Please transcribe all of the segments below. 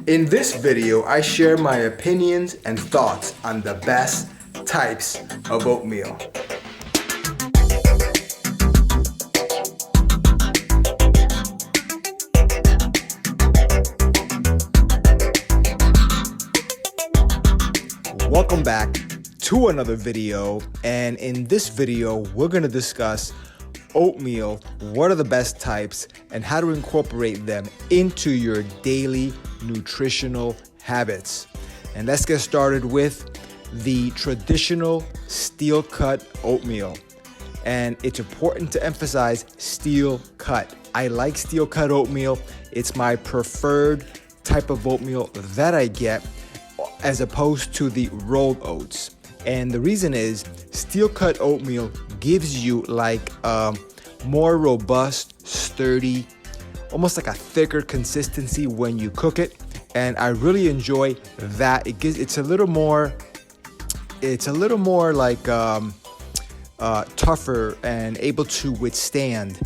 In this video, I share my opinions and thoughts on the best types of oatmeal. Welcome back to another video, and in this video, we're going to discuss oatmeal, what are the best types, and how to incorporate them into your daily nutritional habits. And let's get started with the traditional steel cut oatmeal. And it's important to emphasize steel cut. I like steel cut oatmeal. It's my preferred type of oatmeal that I get as opposed to the rolled oats. And the reason is steel cut oatmeal gives you like more robust, sturdy, almost like a thicker consistency when you cook it. And I really enjoy that. It's a little more like tougher and able to withstand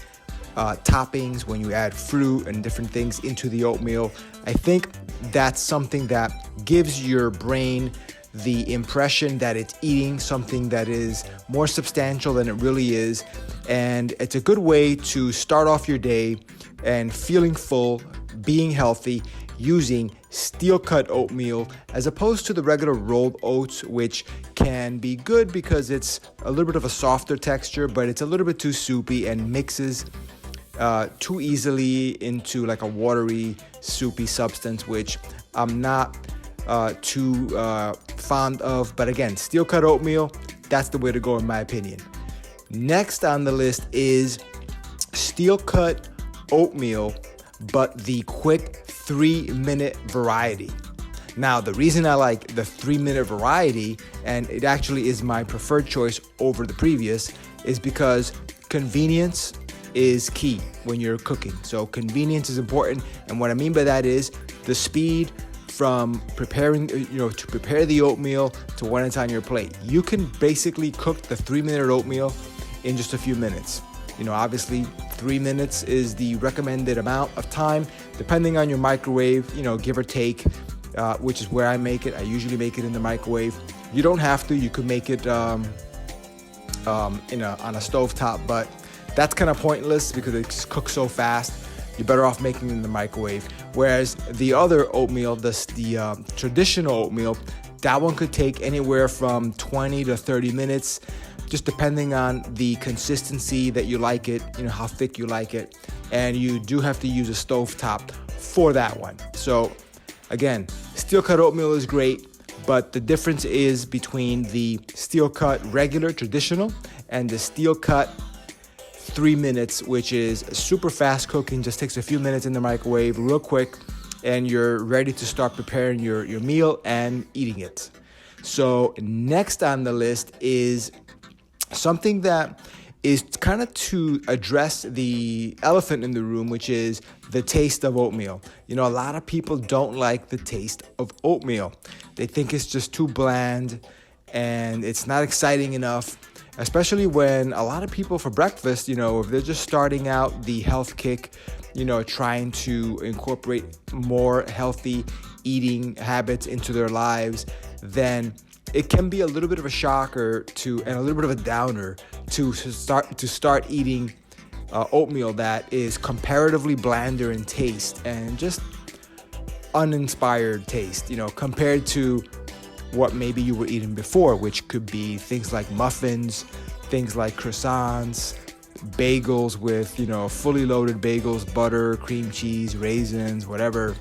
toppings when you add fruit and different things into the oatmeal. I think that's something that gives your brain the impression that it's eating something that is more substantial than it really is. And it's a good way to start off your day and feeling full, being healthy, using steel cut oatmeal as opposed to the regular rolled oats, which can be good because it's a little bit of a softer texture, but it's a little bit too soupy and mixes too easily into like a watery, soupy substance, which I'm not too fond of. But again, steel cut oatmeal, that's the way to go in my opinion. Next on the list is steel cut oatmeal, but the quick 3-minute variety. Now, the reason I like the 3-minute variety, and it actually is my preferred choice over the previous, is because convenience is key when you're cooking. So convenience is important, and what I mean by that is the speed from preparing, to prepare the oatmeal to when it's on your plate. You can basically cook the 3-minute oatmeal in just a few minutes. Obviously 3 minutes is the recommended amount of time, depending on your microwave, give or take, which is where I make it. I usually make it in the microwave. You don't have to. You could make it on a stovetop, but that's kind of pointless because it just cooks so fast. You're better off making it in the microwave. Whereas the other oatmeal, the traditional oatmeal, that one could take anywhere from 20 to 30 minutes, just depending on the consistency that you like it, how thick you like it. And you do have to use a stovetop for that one. So again, steel cut oatmeal is great, but the difference is between the steel cut regular traditional and the steel cut 3 minutes, which is super fast cooking, just takes a few minutes in the microwave real quick, and you're ready to start preparing your meal and eating it. So next on the list is something that is kind of to address the elephant in the room, which is the taste of oatmeal. A lot of people don't like the taste of oatmeal. They think it's just too bland and it's not exciting enough, especially when a lot of people for breakfast, if they're just starting out the health kick, trying to incorporate more healthy eating habits into their lives, then it can be a little bit of a shocker and a little bit of a downer to start eating oatmeal that is comparatively blander in taste and just uninspired taste, compared to what maybe you were eating before, which could be things like muffins, things like croissants, bagels with, fully loaded bagels, butter, cream cheese, raisins, whatever.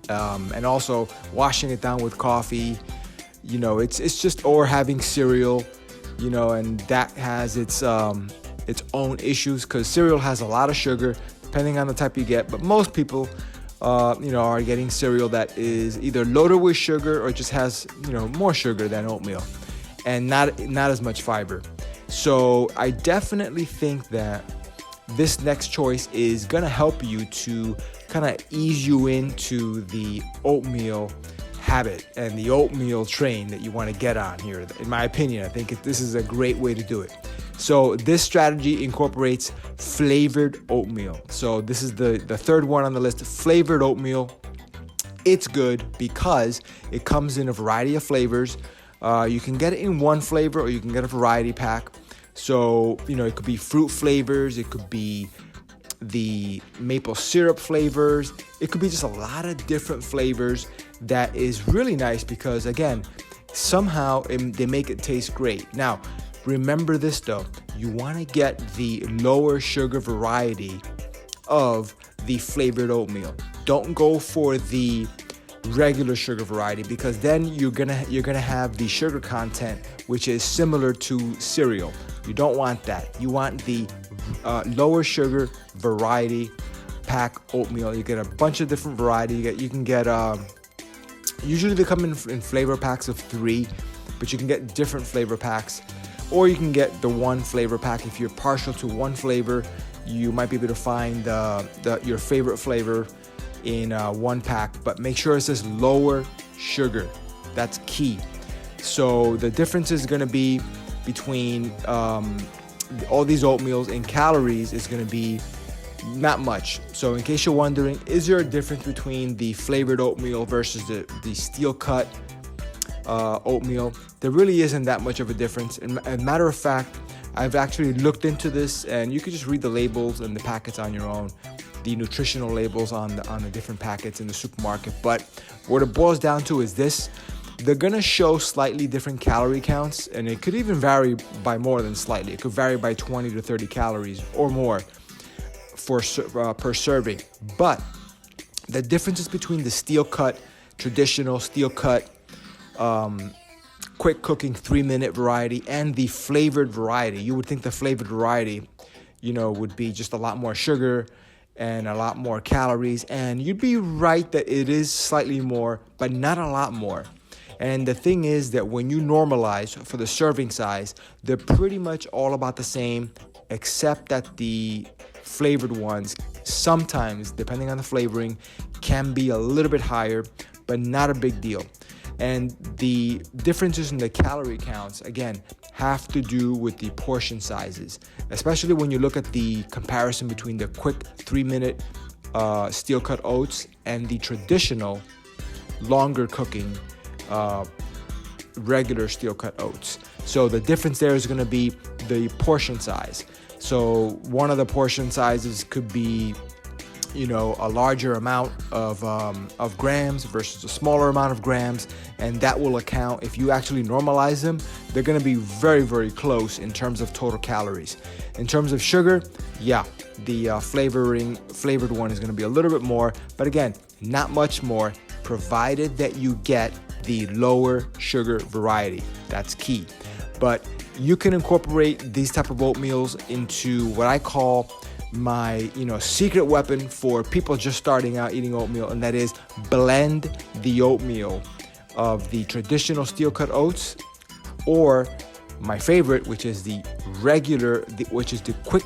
And also washing it down with coffee. It's just, or having cereal, and that has its own issues because cereal has a lot of sugar, depending on the type you get. But most people, are getting cereal that is either loaded with sugar or just has, more sugar than oatmeal, and not as much fiber. So I definitely think that this next choice is gonna help you to kind of ease you into the oatmeal habit and the oatmeal train that you want to get on here. In my opinion, I think this is a great way to do it. So this strategy incorporates flavored oatmeal. So this is the third one on the list, flavored oatmeal. It's good because it comes in a variety of flavors. You can get it in one flavor, or you can get a variety pack. So, it could be fruit flavors, it could be the maple syrup flavors, it could be just a lot of different flavors. That is really nice because, again, somehow they make it taste great. Now, remember this though, you want to get the lower sugar variety of the flavored oatmeal. Don't go for the regular sugar variety, because then you're gonna have the sugar content which is similar to cereal. You don't want that. You want the lower sugar variety pack oatmeal. You get a bunch of different variety. You can get usually they come in flavor packs of 3, but you can get different flavor packs, or you can get the one flavor pack. If you're partial to one flavor, you might be able to find your favorite flavor in one pack, but make sure it says lower sugar. That's key. So the difference is going to be between all these oatmeals in calories is going to be not much. So in case you're wondering, is there a difference between the flavored oatmeal versus the steel cut oatmeal? There really isn't that much of a difference. And as a matter of fact, I've actually looked into this, and you can just read the labels and the packets on your own, the nutritional labels on the different packets in the supermarket. But what it boils down to is this: they're gonna show slightly different calorie counts, and it could even vary by more than slightly. It could vary by 20 to 30 calories or more per serving. But the differences between the steel cut, traditional steel cut, quick cooking 3-minute variety and the flavored variety, you would think the flavored variety, would be just a lot more sugar and a lot more calories, and you'd be right that it is slightly more, but not a lot more. And the thing is that when you normalize for the serving size, they're pretty much all about the same, except that the flavored ones sometimes, depending on the flavoring, can be a little bit higher, but not a big deal. And the differences in the calorie counts, again, have to do with the portion sizes, especially when you look at the comparison between the quick 3-minute steel cut oats and the traditional longer cooking regular steel cut oats. So the difference there is going to be the portion size. So one of the portion sizes could be, a larger amount of grams versus a smaller amount of grams, and that will account, if you actually normalize them, they're going to be very, very close in terms of total calories. In terms of sugar, the flavored one is going to be a little bit more, but again, not much more, provided that you get the lower sugar variety. That's key. But you can incorporate these type of oatmeals into what I call my secret weapon for people just starting out eating oatmeal, and that is blend the oatmeal of the traditional steel cut oats, or my favorite, which is the regular, which is the quick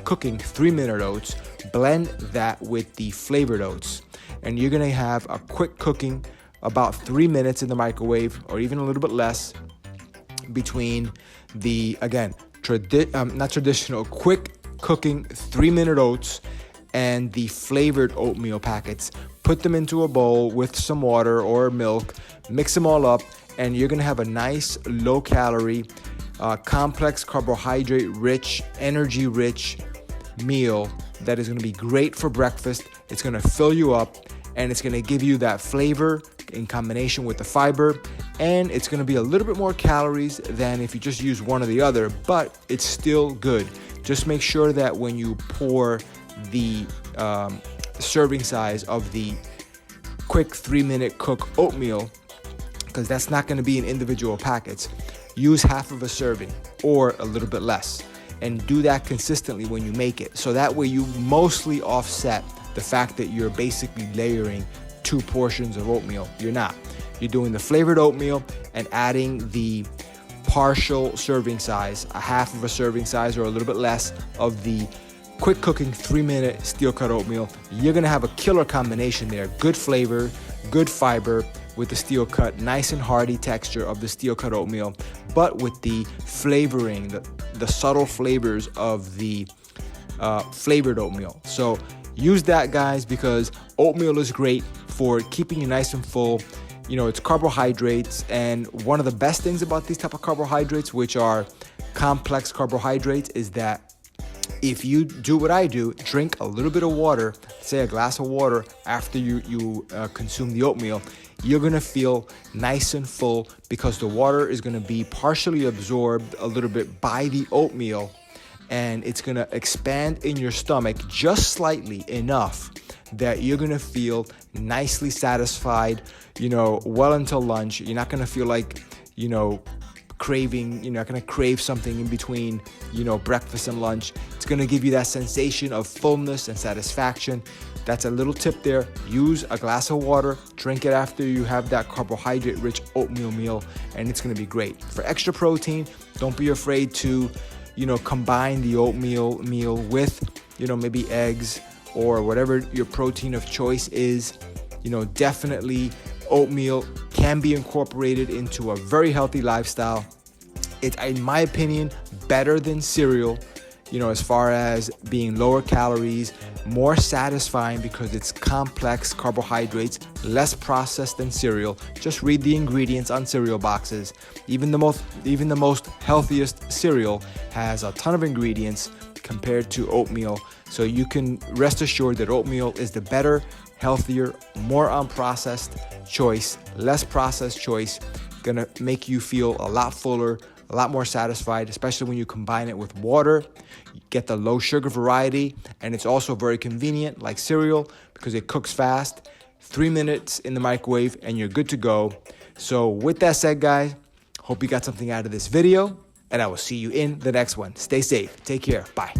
cooking 3-minute oats. Blend that with the flavored oats, and you're gonna have a quick cooking, about 3 minutes in the microwave, or even a little bit less, between the, again, not traditional, quick cooking 3-minute oats and the flavored oatmeal packets. Put them into a bowl with some water or milk, mix them all up, and you're gonna have a nice low calorie, complex carbohydrate rich, energy rich meal that is gonna be great for breakfast. It's gonna fill you up, and it's gonna give you that flavor in combination with the fiber, and it's gonna be a little bit more calories than if you just use one or the other, but it's still good. Just make sure that when you pour the serving size of the quick 3-minute cook oatmeal, because that's not going to be in individual packets, use half of a serving or a little bit less, and do that consistently when you make it. So that way you mostly offset the fact that you're basically layering 2 portions of oatmeal. You're not. You're doing the flavored oatmeal and adding the partial serving size, a half of a serving size or a little bit less of the quick cooking 3-minute steel cut oatmeal. You're gonna have a killer combination there. Good flavor, good fiber with the steel cut, nice and hearty texture of the steel cut oatmeal, but with the flavoring, the subtle flavors of the flavored oatmeal. So use that, guys, because oatmeal is great for keeping you nice and full. You know, it's carbohydrates, and one of the best things about these type of carbohydrates, which are complex carbohydrates, is that if you do what I do, drink a little bit of water, say a glass of water after you consume the oatmeal, you're gonna feel nice and full because the water is gonna be partially absorbed a little bit by the oatmeal, and it's gonna expand in your stomach just slightly enough that you're gonna feel nicely satisfied, you know, well until lunch. You're not gonna feel like, you know, craving, you're not gonna crave something in between, you know, breakfast and lunch. It's gonna give you that sensation of fullness and satisfaction. That's a little tip there. Use a glass of water, drink it after you have that carbohydrate-rich oatmeal meal, and it's gonna be great. For extra protein, don't be afraid to, you know, combine the oatmeal meal with, you know, maybe eggs or whatever your protein of choice is. You know, definitely oatmeal can be incorporated into a very healthy lifestyle. It's, in my opinion, better than cereal, you know, as far as being lower calories, more satisfying because it's complex carbohydrates, less processed than cereal. Just read the ingredients on cereal boxes. Even the most healthiest cereal has a ton of ingredients compared to oatmeal. So you can rest assured that oatmeal is the better, healthier, more unprocessed choice, less processed choice. Gonna make you feel a lot fuller, a lot more satisfied, especially when you combine it with water. You get the low sugar variety, and it's also very convenient like cereal because it cooks fast. 3 minutes in the microwave and you're good to go. So with that said, guys, hope you got something out of this video, and I will see you in the next one. Stay safe. Take care. Bye.